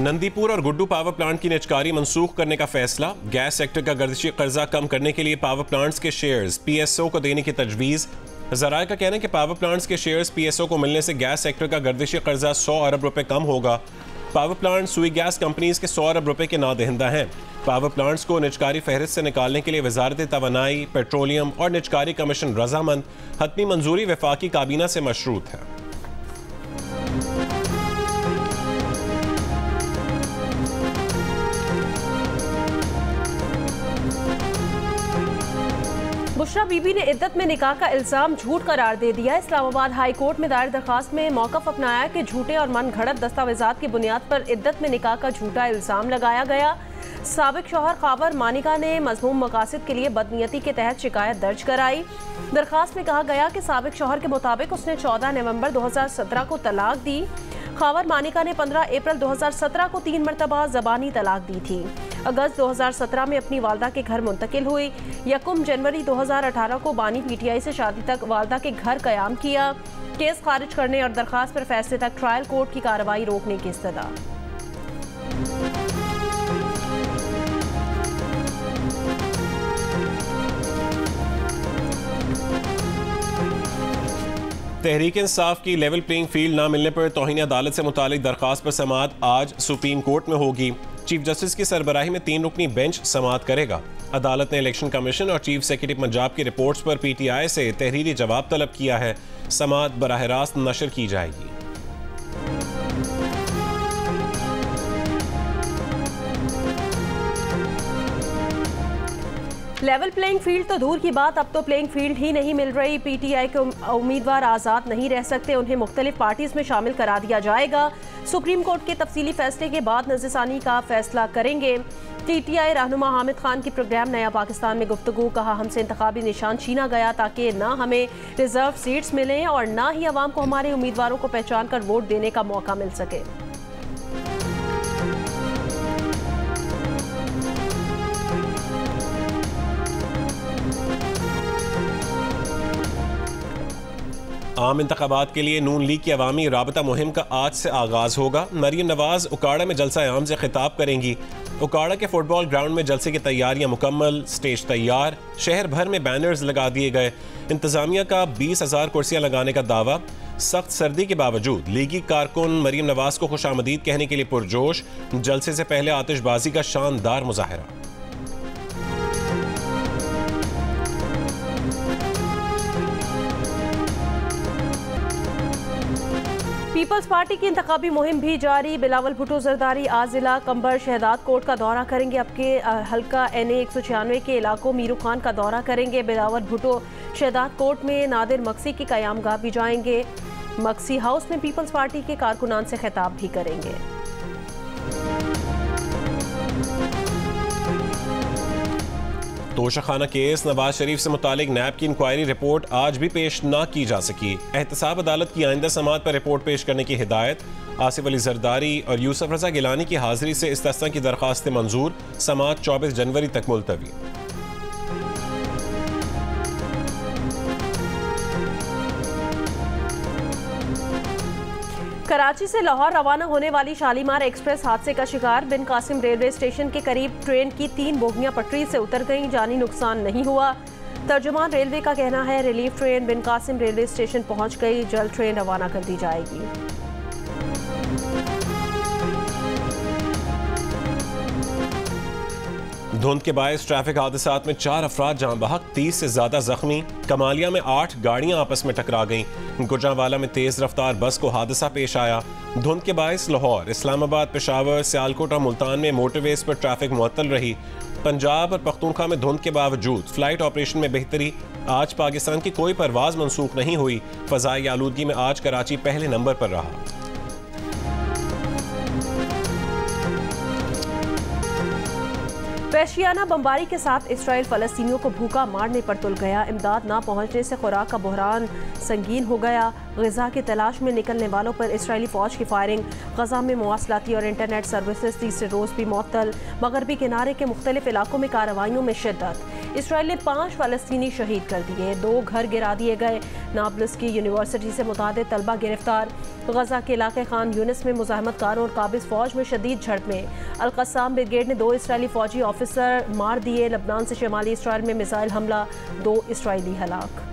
नंदीपुर और Guddu power plant की निजकारी मंसूख करने का फैसला। गैस सेक्टर का गर्दिशी कर्जा कम करने के लिए पावर प्लांट्स के शेयर्स पीएसओ को देने की तजवीज़। ज़राए का कहना है कि पावर प्लांट्स के शेयर्स पीएसओ को मिलने से गैस सेक्टर का गर्दिशी कर्जा 100 अरब रुपए कम होगा। पावर प्लांट सुई गैस कंपनीज के 100 अरब रुपए के नादहिंदा हैं। पावर प्लांट्स को निजकारी फहरिस्त से निकालने के लिए वजारत तवानाई, पेट्रोलियम और निजकारी कमीशन रजामंद। हतमी मंजूरी वफाकी काबीना से मशरूत है। बुशरा बीबी ने इद्दत में निकाह का इल्जाम झूठ करार दे दिया। इस्लामाबाद हाई कोर्ट में दायर दरखास्त में मौक़िफ़ अपनाया कि झूठे और मन घड़त दस्तावेजात की बुनियाद पर इद्दत में निकाह का झूठा इल्जाम लगाया गया। साबिक शौहर खावर मानिका ने मज़मूम मकासद के लिए बदनीयती के तहत शिकायत दर्ज कराई। दरखास्त में कहा गया कि साबिक शौहर के मुताबिक उसने 14 नवंबर 2017 को तलाक दी। खावर मानिका ने 15 अप्रैल 2017 को 3 मरतबा ज़बानी तलाक दी थी। अगस्त 2017 में अपनी वालदा के घर मुंतकिल हुई। 1 जनवरी 2018 को बानी पीटीआई से शादी तक वालदा के घर कयाम किया। केस खारिज करने और दरखास्त पर फैसले तक ट्रायल कोर्ट की कार्रवाई रोकने की इस्तदा। तहरीक इंसाफ की लेवल प्लेइंग फील्ड ना मिलने पर तौहीन अदालत से मुतालिक दरखास्त पर समाअत आज सुप्रीम कोर्ट में होगी। चीफ जस्टिस की सरबराही में 3 रुकनी बेंच समाअत करेगा। अदालत ने इलेक्शन कमीशन और चीफ सेक्रेटरी पंजाब की रिपोर्ट्स पर पीटीआई से तहरीरी जवाब तलब किया है। समाअत बराह रास्त नशर की जाएगी। लेवल प्लेइंग फील्ड तो दूर की बात, अब तो प्लेइंग फील्ड ही नहीं मिल रही। पीटीआई के उम्मीदवार आज़ाद नहीं रह सकते, उन्हें मुख्तलिफ पार्टीज में शामिल करा दिया जाएगा। सुप्रीम कोर्ट के तफसीली फैसले के बाद नज़रसानी का फैसला करेंगे। पीटीआई रहनुमा हामिद खान की प्रोग्राम नया पाकिस्तान में गुफ्तगू। कहा, हमसे इंतखाबी निशान छीना गया ताकि ना हमें रिजर्व सीट्स मिलें और ना ही अवाम को हमारे उम्मीदवारों को पहचान कर वोट देने का मौका मिल सके। आम इंतखाबात के लिए नून लीग की अवामी राबता मुहिम का आज से आगाज होगा। मरीम नवाज उकाड़ा में जलसा आम से खिताब करेंगी। उकाड़ा के फुटबॉल ग्राउंड में जलसे की तैयारियां मुकम्मल, स्टेज तैयार, शहर भर में बैनर्स लगा दिए गए। इंतजामिया का 20,000 कुर्सियां लगाने का दावा। सख्त सर्दी के बावजूद लीगी कारकुन मरीम नवाज को खुशामदीद कहने के लिए पुरजोश। जलसे से पहले आतिशबाजी का शानदार मुजाहरा। पीपल्स पार्टी की इंतखाबी मुहिम भी जारी। बिलावल भुट्टो जरदारी आज जिला कंबर शहदाद कोट का दौरा करेंगे। अब के हल्का NA 196 के इलाकों मीरू खान का दौरा करेंगे। बिलावल भुट्टो शहदाद कोट में नादिर मक्सी की कयामगाह भी जाएंगे। मक्सी हाउस में पीपल्स पार्टी के कारकुनान से खिताब भी करेंगे। तोशाखाना केस नवाज शरीफ से मुतालिक नैब की इंक्वायरी रिपोर्ट आज भी पेश न की जा सकी। एहतसाब अदालत की आइंदा समाअत पर रिपोर्ट पेश करने की हिदायत। आसिफ अली जरदारी और यूसुफ रजा गिलानी की हाजिरी से इस्तिस्ना की दरखास्त मंजूर। समाअत 24 जनवरी तक मुलतवी। कराची से लाहौर रवाना होने वाली शालीमार एक्सप्रेस हादसे का शिकार। बिन कासिम रेलवे स्टेशन के करीब ट्रेन की 3 बोगियां पटरी से उतर गईं। जानी नुकसान नहीं हुआ। तर्जुमान रेलवे का कहना है रिलीफ ट्रेन बिन कासिम रेलवे स्टेशन पहुंच गई। जल्द ट्रेन रवाना कर दी जाएगी। धुंध के बायस ट्रैफिक हादसात में 4 अफराद जान बहक, 30 से ज्यादा जख्मी। कमालिया में 8 गाड़ियां आपस में टकरा गईं। गुजरांवाला में तेज रफ्तार बस को हादसा पेश आया। धुंध के बायस लाहौर, इस्लामाबाद, पेशावर, सियालकोट और मुल्तान में मोटरवेज पर ट्रैफिक मुअत्तल रही। पंजाब और पख्तूनख्वा में धुंध के बावजूद फ्लाइट ऑपरेशन में बेहतरी। आज पाकिस्तान की कोई परवाज मनसूख नहीं हुई। फजाई आलूदगी में आज कराची पहले नंबर पर रहा। वहशियाना बमबारी के साथ इसराइल फ़लस्तीनियों को भूखा मारने पर तुल गया। इमदाद ना पहुंचने से खुराक का बहरान संगीन हो गया। ग़िज़ा की तलाश में निकलने वालों पर इसराइली फ़ौज की फायरिंग। ग़ज़ा में मवासलाती और इंटरनेट सर्विसेज तीसरे रोज़ भी मुअत्तल। मगरबी किनारे के मुख्तलिफ इलाकों में कार्रवाइयों में शिद्दत। इसराइल ने 5 फ़लस्तीनी शहीद कर दिए, 2 घर गिरा दिए गए। नाबलस की यूनिवर्सिटी से मुतादिद तलबा गिरफ्तार। ग़ज़ा के इलाके खान यूनिस में मुज़ाहमतकारों और काबिज़ फ़ौज में शदीद झड़पें। अल-क़स्साम ब्रिगेड ने 2 इसराइली फ़ौजी ऑफिसर मार दिए। लबनान से शमाली इसराइल में मिसाइल हमला, 2 इसराइली हलाक।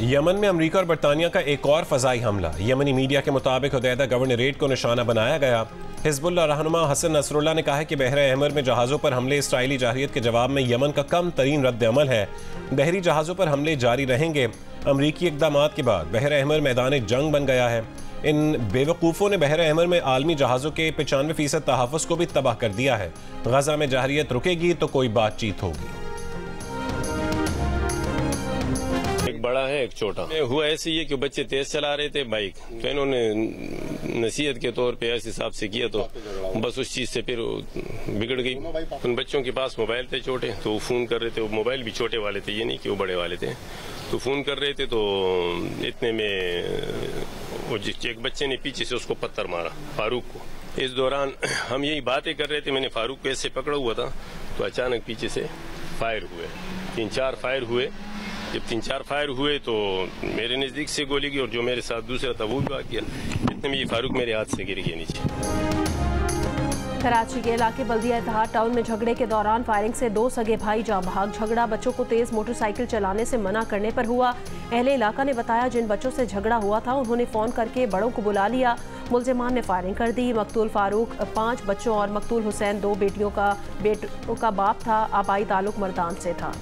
यमन में अमेरिका और बरतानिया का एक और फ़ज़ाई हमला। यमनी मीडिया के मुताबिक हुदैदा गवर्नरेट को निशाना बनाया गया। हिज़्बुल्लाह रहनुमा हसन नसरुल्लाह ने कहा है कि बहरा अहमर में जहाज़ों पर हमले इसराइली जारहियत के जवाब में यमन का कम तरीन रद्द अमल है। बहरी जहाज़ों पर हमले जारी रहेंगे। अमरीकी इक़दामात के बाद बहरा अहमर मैदान जंग बन गया है। इन बेवकूफ़ों ने बहरा अहमर में आलमी जहाज़ों के 95% तहफ़्फ़ुज़ को भी तबाह कर दिया है। ग़ज़ा में जारहियत रुकेगी तो कोई बातचीत होगी। एक बड़ा है एक छोटा। हुआ ऐसे ही कि बच्चे तेज चला रहे थे बाइक, तो इन्होंने नसीहत के तौर पे ऐसे हिसाब से किया, तो बस उस चीज से फिर बिगड़ गई। उन बच्चों के पास मोबाइल थे छोटे, तो वो फोन कर रहे थे। वो मोबाइल भी छोटे वाले थे, ये नहीं कि वो बड़े वाले थे। तो फोन कर रहे थे, तो इतने में वो एक बच्चे ने पीछे से उसको पत्थर मारा, फारूक को। इस दौरान हम यही बातें कर रहे थे, मैंने फारूक को ऐसे पकड़ा हुआ था, तो अचानक पीछे से फायर हुए। 3-4 फायर हुए। जब 3-4 फायर हुए तो मेरे नज़दीक से गोली गई, और जो मेरे साथ दूसरा था वो भी भाग गया। इतने में ये फारूक मेरे हाथ से गिर गया नीचे। कराची के इलाके बल्दिया इत्तेहाद टाउन में झगड़े के दौरान फायरिंग से 2 सगे भाई जाँ भाग। झगड़ा बच्चों को तेज मोटरसाइकिल चलाने से मना करने पर हुआ। अहले इलाका ने बताया जिन बच्चों से झगड़ा हुआ था उन्होंने फ़ोन करके बड़ों को बुला लिया। मुलजिमान ने फायरिंग कर दी। मकतूल फारूक 5 बच्चों और मकतूल हुसैन 2 बेटों का बाप था। आबाई ताल्लुक मर्दान से था।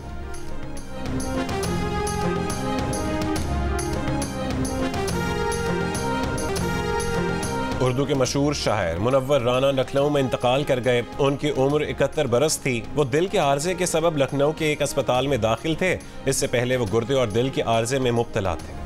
उर्दू के मशहूर शायर मुनव्वर राना लखनऊ में इंतकाल कर गए। उनकी उम्र 71 बरस थी। वो दिल के आर्जे के सबब लखनऊ के एक अस्पताल में दाखिल थे। इससे पहले वो गुर्दे और दिल के आर्जे में मुब्तला थे।